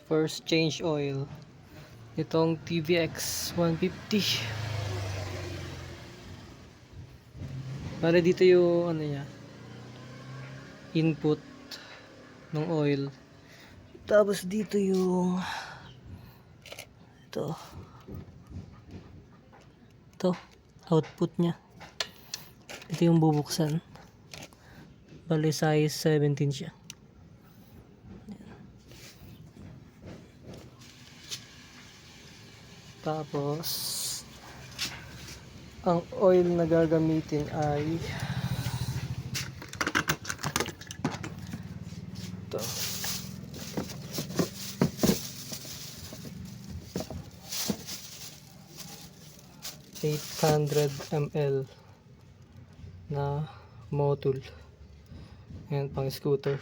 First change oil. Itong TVX 150. Para dito yung ano niya, input ng oil. Tapos dito yung ito. Ito, output niya. Ito yung bubuksan. Bali size 17 siya. Tapos ang oil na gagamitin ay ito. 800 ml na Motul. Ayan, pang scooter.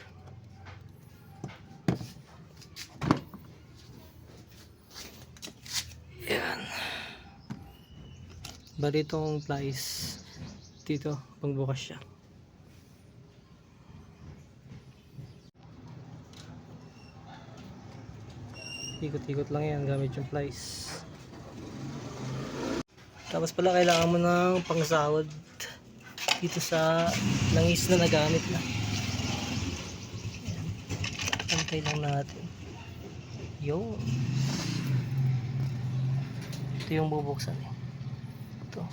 Ayan. Bali itong plies dito, pagbukas siya. Ikot-ikot lang yan gamit yung plies. Tapos pala kailangan mo ng pangsawad dito sa langis na nagamit na. Pantay lang natin. Yo. Ito yung bubuksan eh. Ito.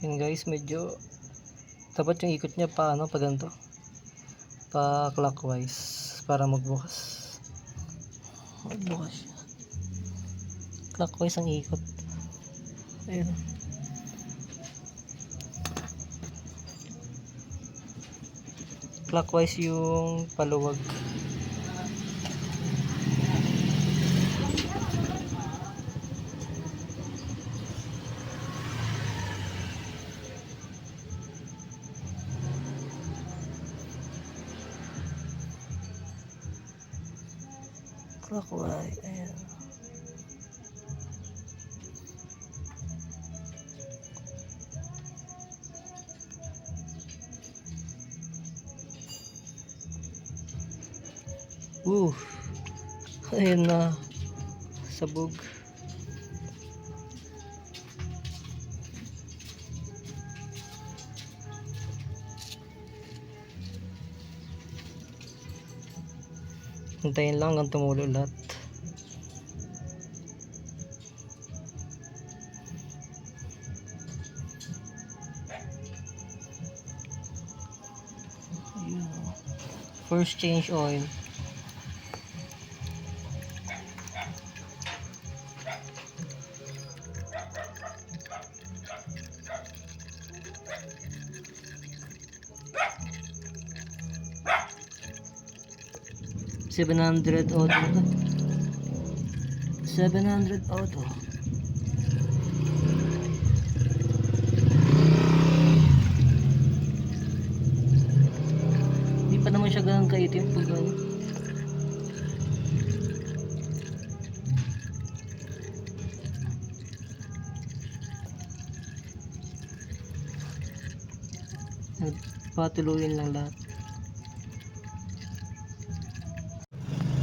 Yan guys, medyo dapat yung ikot niya pa ano, pa ganito, pa clockwise para magbukas siya. Clockwise ang ikot. Ayun. Clockwise yung paluwag. Clockwise, ayan. Ayan na, sabog. Hintayin lang hanggang tumulo lahat. First change oil. $700 auto. 700 auto. Hindi pa naman siya ganun kaitim pag ano. Patuluin lang lahat.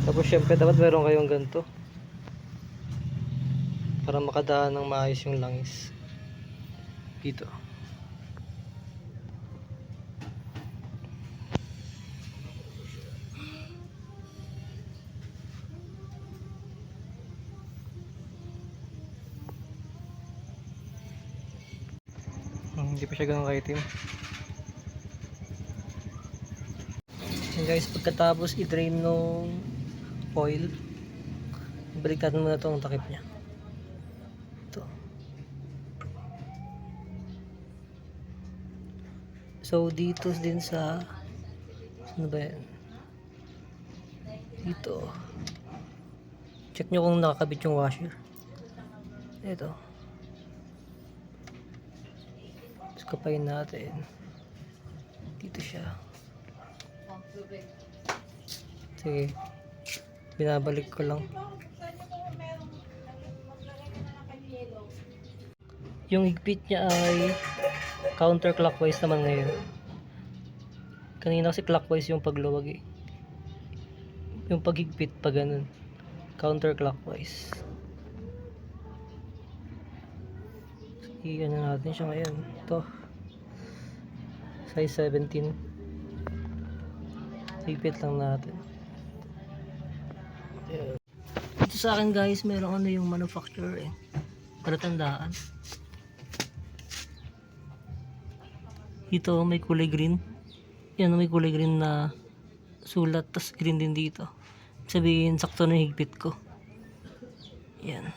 Tapos syempre dapat meron kayong ganito para makadaan ng maayos yung langis dito. Hindi pa siya ganun kaitim. And guys, pagkatapos i-drain nung oil, baliktad muna itong takip niya. Ito. So dito din sa ano ba yan? Dito check nyo kung nakakabit yung washer. Ito. Kapain natin. Dito siya. Sige. Binabalik ko lang. Yung higpit niya ay counterclockwise naman ngayon. Kanina kasi clockwise yung pagluwag eh. Yung paghigpit pa ganun. Counterclockwise. I-ano natin siya ngayon. Ito. Size 17. Higpit lang natin. Ito sa akin guys, merong ano yung manufacturer eh. Palatandaan. Ito may kulay green. Yan may kulay green na sulat. Tas green din dito. Sabihin sakto na higpit ko. Yan.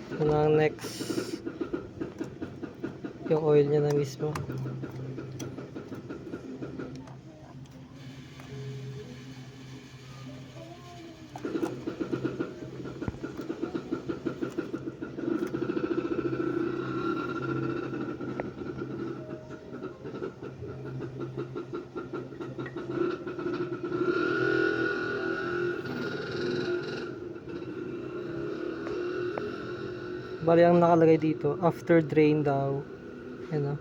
Ito na ang next. Yung oil niya na mismo. Bali ang nakalagay dito, after drain daw, ano,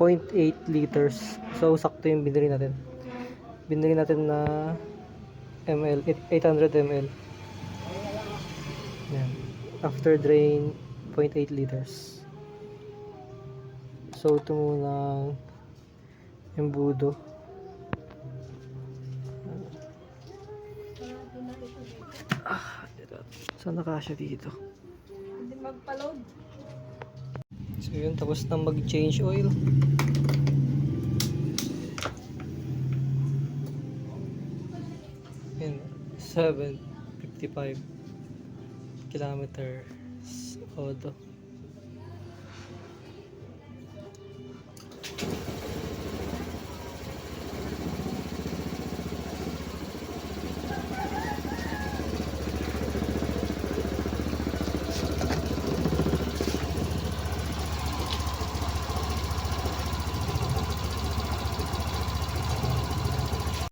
0.8 liters. So sakto yung binili natin. Binili natin na ml, 800 ml. Yan. After drain, 0.8 liters. So ito muna yung budo. Saan nakasya dito? Magpa-load. So yun, tapos na mag-change oil. Yun, 755 kilometers odo.